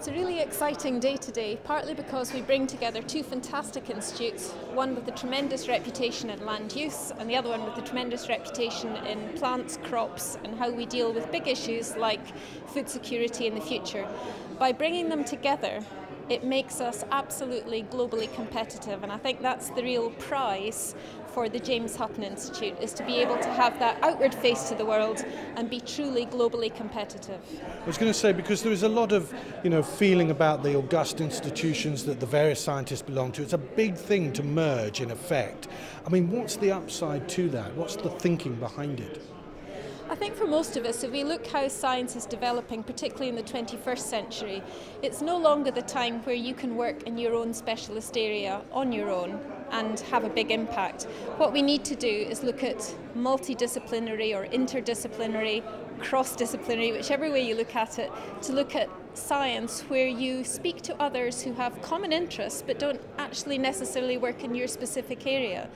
It's a really exciting day today, partly because we bring together two fantastic institutes, one with a tremendous reputation in land use and the other one with a tremendous reputation in plants, crops and how we deal with big issues like food security in the future. By bringing them together, it makes us absolutely globally competitive, and I think that's the real prize for the James Hutton Institute, is to be able to have that outward face to the world and be truly globally competitive. I was going to say, because there is a lot of feeling about the august institutions that the various scientists belong to. It's a big thing to merge, in effect. I mean, what's the upside to that? What's the thinking behind it? I think for most of us, if we look how science is developing, particularly in the 21st century, it's no longer the time where you can work in your own specialist area on your own and have a big impact. What we need to do is look at multidisciplinary or interdisciplinary, cross-disciplinary, whichever way you look at it, to look at science where you speak to others who have common interests but don't actually necessarily work in your specific area.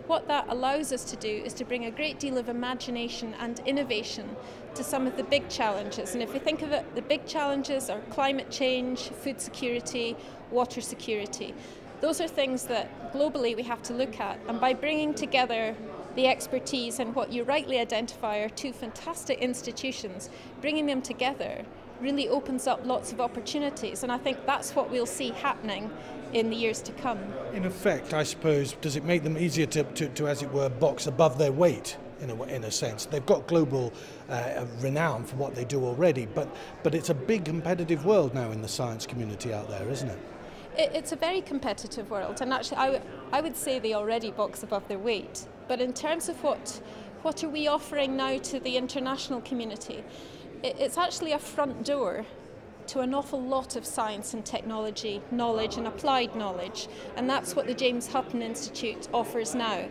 What that allows us to do is to bring a great deal of imagination and innovation to some of the big challenges. And if we think of it, the big challenges are climate change, food security, water security. Those are things that globally we have to look at, and by bringing together the expertise and what you rightly identify are two fantastic institutions, bringing them together really opens up lots of opportunities, and I think that's what we'll see happening in the years to come. In effect, I suppose, does it make them easier to as it were, box above their weight? In a sense, they've got global renown for what they do already, but it's a big competitive world now in the science community out there, isn't it? It's a very competitive world, and actually I would say they already box above their weight. But in terms of what are we offering now to the international community, it's actually a front door to an awful lot of science and technology knowledge and applied knowledge, and that's what the James Hutton Institute offers now.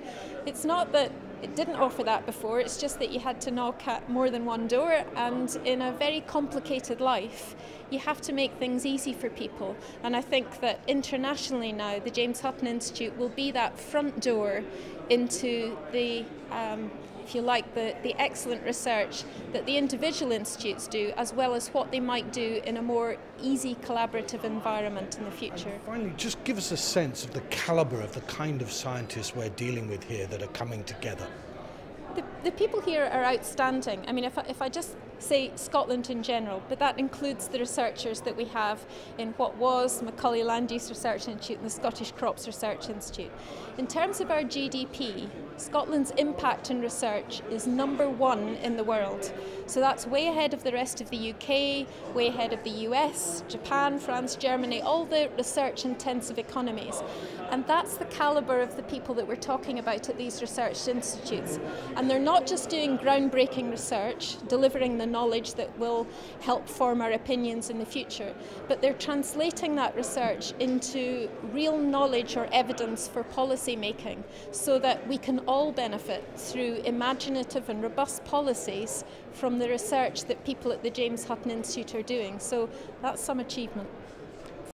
It's not that it didn't offer that before, it's just that you had to knock at more than one door, and in a very complicated life you have to make things easy for people, and I think that internationally now the James Hutton Institute will be that front door into the if you like, the excellent research that the individual institutes do, as well as what they might do in a more easy collaborative environment in the future. And finally, just give us a sense of the calibre of the kind of scientists we're dealing with here that are coming together. The people here are outstanding. I mean, if I just say Scotland in general, but that includes the researchers that we have in what was Macaulay Land Use Research Institute and the Scottish Crops Research Institute. In terms of our GDP, Scotland's impact in research is #1 in the world. So that's way ahead of the rest of the UK, way ahead of the US, Japan, France, Germany, all the research-intensive economies. And that's the calibre of the people that we're talking about at these research institutes. And they're not just doing groundbreaking research, delivering the knowledge that will help form our opinions in the future, but they're translating that research into real knowledge or evidence for policy making, so that we can all benefit through imaginative and robust policies from the research that people at the James Hutton Institute are doing. So that's some achievement.